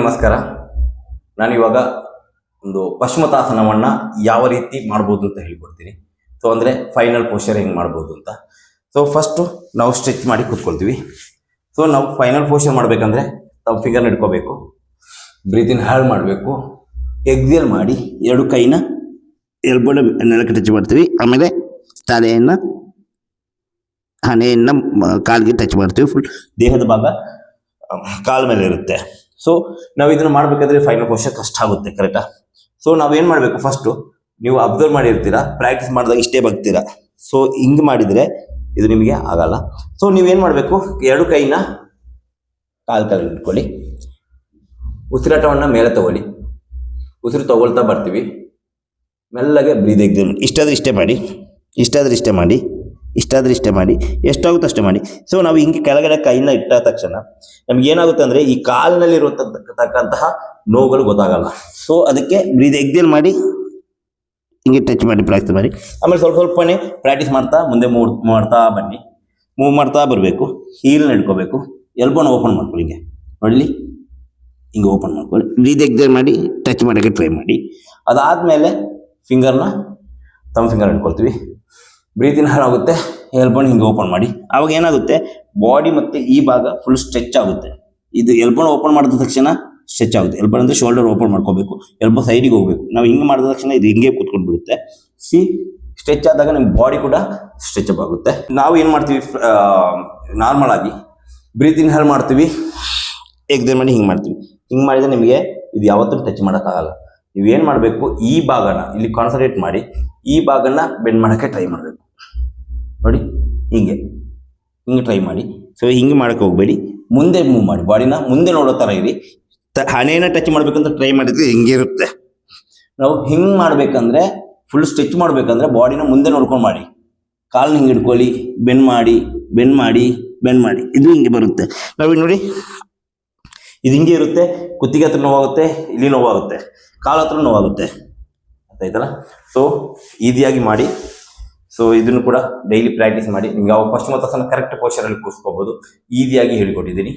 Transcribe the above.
ನಮಸ್ಕಾರ. ನಾನಿವಾಗ ಒಂದು ಪಶ್ಚಿಮತಾಸನವನ್ನು ಯಾವ ರೀತಿ ಮಾಡ್ಬೋದು ಅಂತ ಹೇಳ್ಕೊಡ್ತೀನಿ. ಸೊ ಅಂದರೆ ಫೈನಲ್ ಪೋಸ್ಚರ್ ಹೆಂಗೆ ಮಾಡ್ಬೋದು ಅಂತ. ಸೊ ಫಸ್ಟು ನಾವು ಸ್ಟ್ರೆಚ್ ಮಾಡಿ ಕೂತ್ಕೊಳ್ತೀವಿ. ಸೊ ನಾವು ಫೈನಲ್ ಪೋಸ್ಚರ್ ಮಾಡಬೇಕಂದ್ರೆ ನಾವು ಫಿಂಗರ್ನ ಇಟ್ಕೋಬೇಕು, ಬ್ರೀತಿನ ಹಾಳು ಮಾಡಬೇಕು, ಎಕ್ಸೇಲ್ ಮಾಡಿ ಎರಡು ಕೈನ ಎಲ್ಬೋನ ನೆಲಕ್ಕೆ ಟಚ್ ಮಾಡ್ತೀವಿ. ಆಮೇಲೆ ತಲೆಯನ್ನು ಹಣೆಯನ್ನು ಕಾಲಿಗೆ ಟಚ್ ಮಾಡ್ತೀವಿ. ಫುಲ್ ದೇಹದ ಭಾಗ ಕಾಲ ಮೇಲೆ ಇರುತ್ತೆ. ಸೊ ನಾವು ಇದನ್ನು ಮಾಡಬೇಕಾದ್ರೆ ಫೈನಲ್ ಪೋಸ್ಚರ್ ಕಷ್ಟ ಆಗುತ್ತೆ, ಕರೆಕ್ಟಾ? ಸೊ ನಾವೇನು ಮಾಡಬೇಕು, ಫಸ್ಟು ನೀವು ಅಬ್ಸರ್ವ್ ಮಾಡಿರ್ತೀರಾ, ಪ್ರಾಕ್ಟೀಸ್ ಮಾಡಿದಾಗ ಇಷ್ಟೇ ಬರ್ತೀರಾ. ಸೊ ಹಿಂಗೆ ಮಾಡಿದರೆ ಇದು ನಿಮಗೆ ಆಗಲ್ಲ. ಸೊ ನೀವೇನು ಮಾಡಬೇಕು, ಎರಡು ಕೈನ ಕಾಲಲ್ಲಿ ಇಟ್ಕೊಳ್ಳಿ, ಉಸಿರಾಟವನ್ನು ಮೇಲೆ ತಗೊಳ್ಳಿ, ಉಸಿರು ತಗೊಳ್ತಾ ಬರ್ತೀವಿ, ಮೆಲ್ಲಗೆ ಬ್ರೀದ್ ಎಕ್ಸೇಲ್. ಇಷ್ಟಾದ್ರೆ ಇಷ್ಟೇ ಮಾಡಿ, ಇಷ್ಟಾದ್ರೆ ಇಷ್ಟೇ ಮಾಡಿ, ಇಷ್ಟಾದ್ರೆ ಇಷ್ಟೇ ಮಾಡಿ, ಎಷ್ಟಾಗುತ್ತೆ ಅಷ್ಟೇ ಮಾಡಿ. ಸೊ ನಾವು ಹಿಂಗೆ ಕೆಳಗಡೆ ಕೈನ ಇಟ್ಟ ತಕ್ಷಣ ನಮ್ಗೆ ಏನಾಗುತ್ತೆ ಅಂದರೆ ಈ ಕಾಲಿನಲ್ಲಿರುವಂತಹ ನೋವುಗಳು ಗೊತ್ತಾಗಲ್ಲ. ಸೊ ಅದಕ್ಕೆ ಬ್ರೀದ್ ಎಕ್ಸೇಲ್ ಮಾಡಿ, ಹಿಂಗೆ ಟಚ್ ಮಾಡಿ ಪ್ರಾಕ್ಟೀಸ್ ಮಾಡಿ. ಆಮೇಲೆ ಸ್ವಲ್ಪ ಸ್ವಲ್ಪನೇ ಪ್ರಾಕ್ಟೀಸ್ ಮಾಡ್ತಾ ಮುಂದೆ ಮೂವ್ ಮಾಡ್ತಾ ಬರಬೇಕು. ಹೀಲ್ನ ಇಟ್ಕೋಬೇಕು, ಎಲ್ಬೋನ ಓಪನ್ ಮಾಡ್ಕೊಳ್ಳಿ, ಹಿಂಗೆ ನೋಡಲಿ, ಹಿಂಗೆ ಓಪನ್ ಮಾಡ್ಕೊಳ್ಳಿ. ಬ್ರೀದ್ ಎಕ್ಸೇಲ್ ಮಾಡಿ ಟಚ್ ಮಾಡೋಕ್ಕೆ ಟ್ರೈ ಮಾಡಿ. ಅದಾದಮೇಲೆ ಫಿಂಗರ್ನ ತಮ್ಮ ಫಿಂಗರ್ ಇಟ್ಕೊಳ್ತೀವಿ, ಬ್ರೀತಿನ ಹಾಳಾಗುತ್ತೆ, ಎಲ್ಬೋನ ಹಿಂಗೆ ಓಪನ್ ಮಾಡಿ. ಆವಾಗ ಏನಾಗುತ್ತೆ, ಬಾಡಿ ಮತ್ತು ಈ ಭಾಗ ಫುಲ್ ಸ್ಟ್ರೆಚ್ ಆಗುತ್ತೆ. ಇದು ಎಲ್ಬೋನ ಓಪನ್ ಮಾಡಿದ ತಕ್ಷಣ ಸ್ಟ್ರೆಚ್ ಆಗುತ್ತೆ. ಎಲ್ಬೋನ್ ಅಂದರೆ ಶೋಲ್ಡರ್ ಓಪನ್ ಮಾಡ್ಕೋಬೇಕು, ಎಲ್ಬೋ ಸೈಡಿಗೆ ಹೋಗಬೇಕು. ನಾವು ಹಿಂಗೆ ಮಾಡಿದ ತಕ್ಷಣ ಇದು ಹಿಂಗೆ ಕೂತ್ಕೊಂಡು ಬಿಡುತ್ತೆ. ಸ್ಟ್ರೆಚ್ ಆದಾಗ ನಿಮ್ಮ ಬಾಡಿ ಕೂಡ ಸ್ಟ್ರೆಚ್ ಅಪ್ ಆಗುತ್ತೆ. ನಾವು ಏನು ಮಾಡ್ತೀವಿ, ನಾರ್ಮಲ್ ಆಗಿ ಬ್ರೀತಿನ ಹಾಳು ಮಾಡ್ತೀವಿ, ಎಕ್ಸೇಲ್ ಮಾಡಿ ಹಿಂಗೆ ಮಾಡ್ತೀವಿ. ಹಿಂಗೆ ಮಾಡಿದರೆ ನಿಮಗೆ ಇದು ಯಾವತ್ತೂ ಟಚ್ ಮಾಡೋಕ್ಕಾಗಲ್ಲ. ನೀವೇನು ಮಾಡಬೇಕು, ಈ ಭಾಗನ ಇಲ್ಲಿ ಕಾನ್ಸಂಟ್ರೇಟ್ ಮಾಡಿ, ಈ ಭಾಗನ ಬೆಂಡ್ ಮಾಡೋಕ್ಕೆ ಟ್ರೈ ಮಾಡಬೇಕು. ನೋಡಿ, ಹಿಂಗೆ ಟ್ರೈ ಮಾಡಿ. ಸೊ ಹಿಂಗೆ ಮಾಡೋಕ್ಕೆ ಹೋಗಬೇಡಿ, ಮುಂದೆ ಮೂವ್ ಮಾಡಿ, ಬಾಡಿನ ಮುಂದೆ ನೋಡೋ ಥರ ಇರಿ. ಹಣೆನ ಟಚ್ ಮಾಡಬೇಕಂತ ಟ್ರೈ ಮಾಡಿದ್ರೆ ಹಿಂಗೆ ಇರುತ್ತೆ. ನಾವು ಹಿಂಗೆ ಮಾಡಬೇಕಂದ್ರೆ, ಫುಲ್ ಸ್ಟ್ರೆಚ್ ಮಾಡಬೇಕಂದ್ರೆ ಬಾಡಿನ ಮುಂದೆ ನೋಡ್ಕೊಂಡು ಮಾಡಿ. ಕಾಲನ್ನ ಹಿಂಗೆ ಇಟ್ಕೊಳ್ಳಿ, ಬೆಂಡ್ ಮಾಡಿ. ಇದು ಹಿಂಗೆ ಬರುತ್ತೆ. ನಾವು ನೋಡಿ, ಇದು ಹಿಂಗೆ ಇರುತ್ತೆ. ಕುತ್ತಿಗೆ ಹತ್ರ ನೋವಾಗುತ್ತೆ, ಇಲ್ಲಿ ನೋವಾಗುತ್ತೆ, ಕಾಲ ಹತ್ರ ನೋವಾಗುತ್ತೆ, ಆಯ್ತಲ್ಲ? ಸೊ ಈಸಿಯಾಗಿ ಮಾಡಿ. ಸೊ ಇದನ್ನು ಕೂಡ ಡೈಲಿ ಪ್ರಾಕ್ಟೀಸ್ ಮಾಡಿ. ನಿಮ್ಗೆ ಯಾವ ಪಶ್ಚಿಮೋತ್ತಾಸನ ಕರೆಕ್ಟ್ ಪೋಸ್ಚರಲ್ಲಿ ಕೂರಿಸ್ಕೋಬೋದು. ಈಸಿಯಾಗಿ ಹೇಳಿಕೊಟ್ಟಿದ್ದೀನಿ.